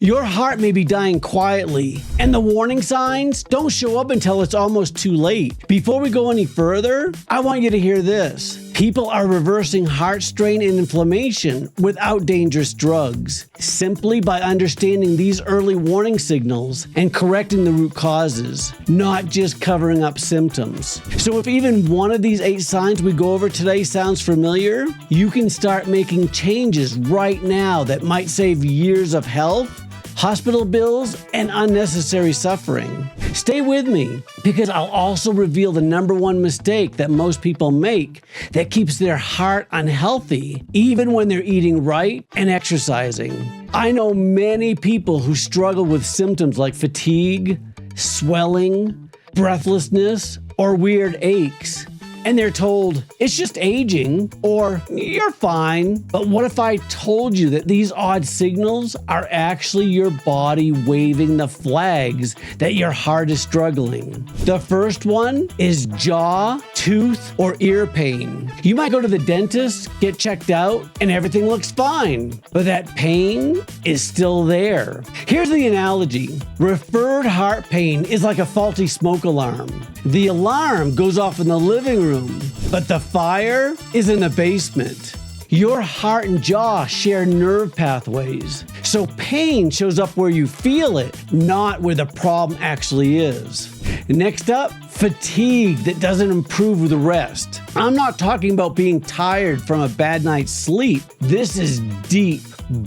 Your heart may be dying quietly, and the warning signs don't show up until it's almost too late. Before we go any further, I want you to hear this. People are reversing heart strain and inflammation without dangerous drugs, simply by understanding these early warning signals and correcting the root causes, not just covering up symptoms. So if even one of these 8 signs we go over today sounds familiar, you can start making changes right now that might save years of health, hospital bills, and unnecessary suffering. Stay with me, because I'll also reveal the #1 mistake that most people make that keeps their heart unhealthy, even when they're eating right and exercising. I know many people who struggle with symptoms like fatigue, swelling, breathlessness, or weird aches. And they're told, it's just aging, or you're fine. But what if I told you that these odd signals are actually your body waving the flags that your heart is struggling? The first one is jaw, tooth, or ear pain. You might go to the dentist, get checked out, and everything looks fine. But that pain is still there. Here's the analogy. Referred heart pain is like a faulty smoke alarm. The alarm goes off in the living room, but the fire is in the basement. Your heart and jaw share nerve pathways, so pain shows up where you feel it, not where the problem actually is. Next up, fatigue that doesn't improve with rest. I'm not talking about being tired from a bad night's sleep. This is deep,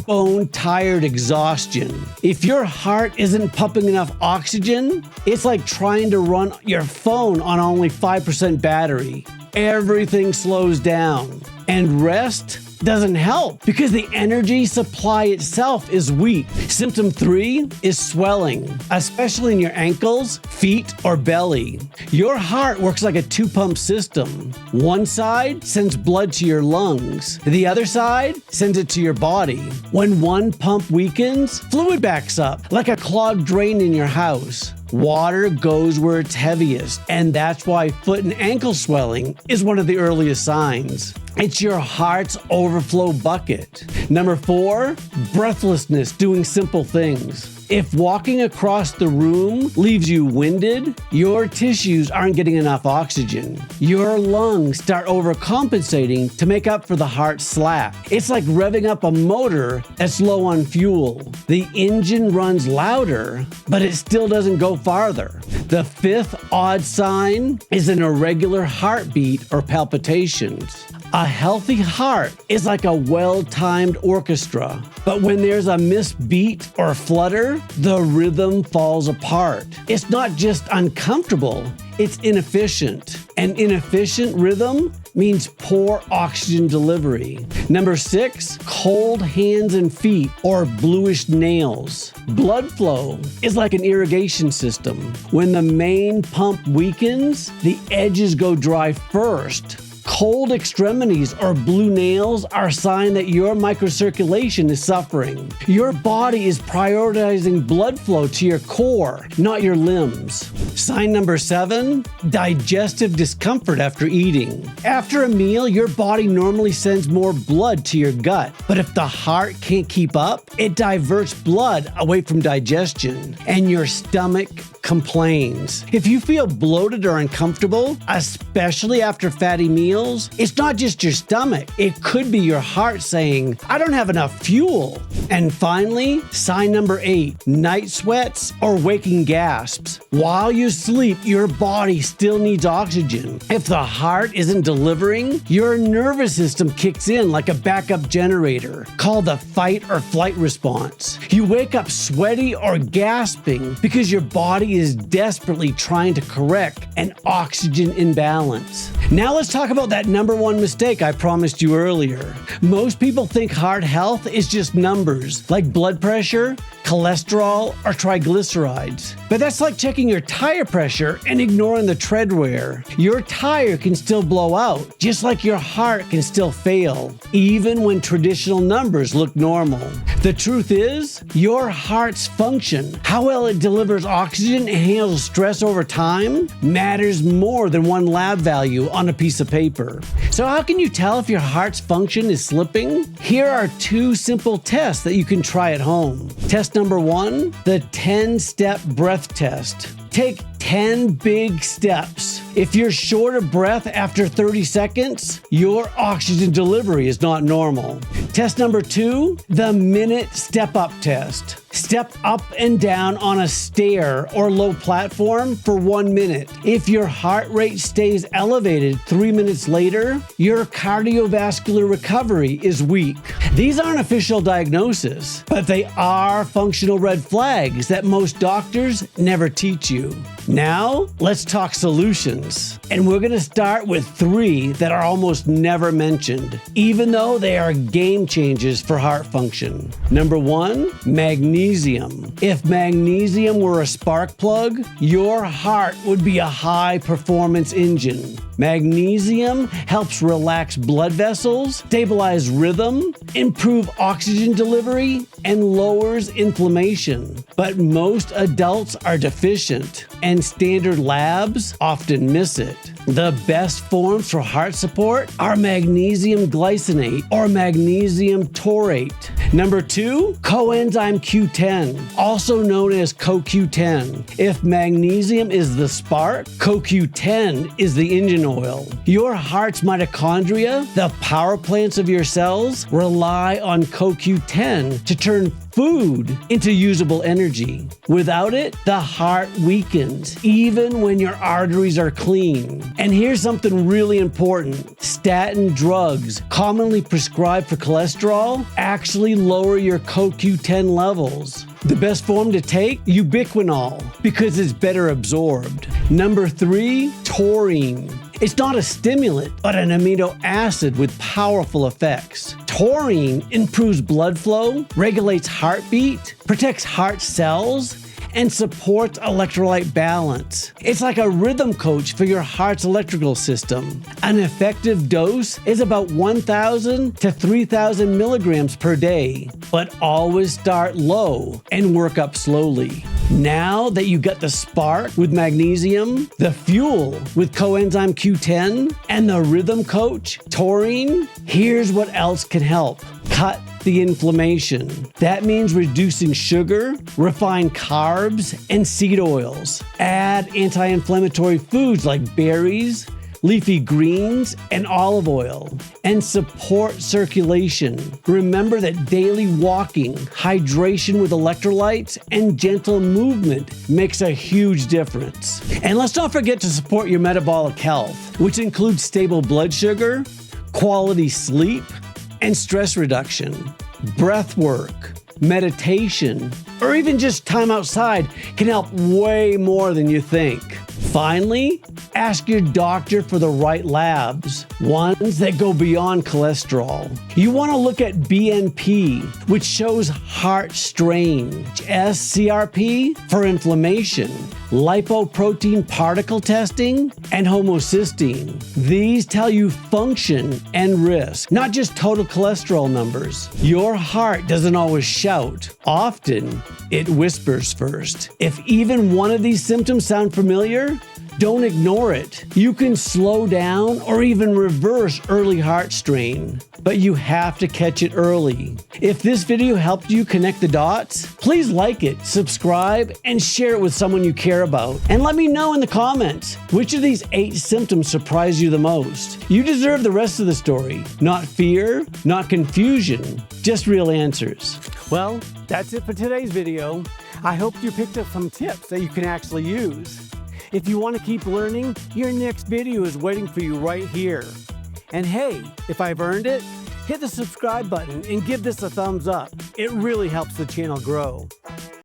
bone-tired exhaustion. If your heart isn't pumping enough oxygen, it's like trying to run your phone on only 5% battery. Everything slows down, and rest doesn't help because the energy supply itself is weak. Symptom 3 is swelling, especially in your ankles, feet, or belly. Your heart works like a 2-pump system. One side sends blood to your lungs. The other side sends it to your body. When one pump weakens, fluid backs up like a clogged drain in your house. Water goes where it's heaviest, and that's why foot and ankle swelling is one of the earliest signs. It's your heart's overflow bucket. Number 4, breathlessness, doing simple things. If walking across the room leaves you winded, your tissues aren't getting enough oxygen. Your lungs start overcompensating to make up for the heart slack. It's like revving up a motor that's low on fuel. The engine runs louder, but it still doesn't go farther. The 5th odd sign is an irregular heartbeat or palpitations. A healthy heart is like a well-timed orchestra, but when there's a missed beat or flutter, the rhythm falls apart. It's not just uncomfortable, it's inefficient. An inefficient rhythm means poor oxygen delivery. Number 6, cold hands and feet or bluish nails. Blood flow is like an irrigation system. When the main pump weakens, the edges go dry first. Cold extremities or blue nails are a sign that your microcirculation is suffering. Your body is prioritizing blood flow to your core, not your limbs. Sign number 7, digestive discomfort after eating. After a meal, your body normally sends more blood to your gut, but if the heart can't keep up, it diverts blood away from digestion, and your stomach complains. If you feel bloated or uncomfortable, especially after fatty meals, it's not just your stomach. It could be your heart saying, I don't have enough fuel. And finally, sign number 8, night sweats or waking gasps. While you sleep, your body still needs oxygen. If the heart isn't delivering, your nervous system kicks in like a backup generator called the fight or flight response. You wake up sweaty or gasping because your body is desperately trying to correct an oxygen imbalance. Now let's talk about that number 1 mistake I promised you earlier. Most people think heart health is just numbers, like blood pressure, cholesterol, or triglycerides. But that's like checking your tire pressure and ignoring the tread wear. Your tire can still blow out, just like your heart can still fail, even when traditional numbers look normal. The truth is, your heart's function, how well it delivers oxygen didn't handle stress over time matters more than one lab value on a piece of paper. So how can you tell if your heart's function is slipping? Here are 2 simple tests that you can try at home. Test number 1, the 10-step breath test. Take 10 big steps. If you're short of breath after 30 seconds, your oxygen delivery is not normal. Test number 2, the minute step-up test. Step up and down on a stair or low platform for 1 minute. If your heart rate stays elevated 3 minutes later, your cardiovascular recovery is weak. These aren't official diagnoses, but they are functional red flags that most doctors never teach you. Now, let's talk solutions. And we're going to start with 3 that are almost never mentioned, even though they are game changers for heart function. Number 1, magnesium. If magnesium were a spark plug, your heart would be a high-performance engine. Magnesium helps relax blood vessels, stabilize rhythm, improve oxygen delivery, and lowers inflammation. But most adults are deficient, and standard labs often miss it. The best forms for heart support are magnesium glycinate or magnesium taurate. Number 2, coenzyme Q10, also known as CoQ10. If magnesium is the spark, CoQ10 is the engine oil. Your heart's mitochondria, the power plants of your cells, rely on CoQ10 to turn food into usable energy. Without it, the heart weakens, even when your arteries are clean. And here's something really important. Statin drugs, commonly prescribed for cholesterol, actually lower your CoQ10 levels. The best form to take? Ubiquinol, because it's better absorbed. Number 3, taurine. It's not a stimulant, but an amino acid with powerful effects. Taurine improves blood flow, regulates heartbeat, protects heart cells, and supports electrolyte balance. It's like a rhythm coach for your heart's electrical system. An effective dose is about 1,000 to 3,000 milligrams per day, but always start low and work up slowly. Now that you got the spark with magnesium, the fuel with coenzyme Q10, and the rhythm coach, taurine, here's what else can help. Cut the inflammation. That means reducing sugar, refined carbs, and seed oils. Add anti-inflammatory foods like berries, leafy greens, and olive oil, and support circulation. Remember that daily walking, hydration with electrolytes, and gentle movement makes a huge difference. And let's not forget to support your metabolic health, which includes stable blood sugar, quality sleep, and stress reduction. Breath work, meditation, or even just time outside can help way more than you think. Finally, ask your doctor for the right labs, ones that go beyond cholesterol. You want to look at BNP, which shows heart strain, SCRP for inflammation, lipoprotein particle testing, and homocysteine. These tell you function and risk, not just total cholesterol numbers. Your heart doesn't always shout. Often, it whispers first. If even one of these symptoms sound familiar, don't ignore it. You can slow down or even reverse early heart strain, but you have to catch it early. If this video helped you connect the dots, please like it, subscribe, and share it with someone you care about. And let me know in the comments, which of these 8 symptoms surprised you the most? You deserve the rest of the story. Not fear, not confusion, just real answers. Well, that's it for today's video. I hope you picked up some tips that you can actually use. If you want to keep learning, your next video is waiting for you right here. And hey, if I've earned it, hit the subscribe button and give this a thumbs up. It really helps the channel grow.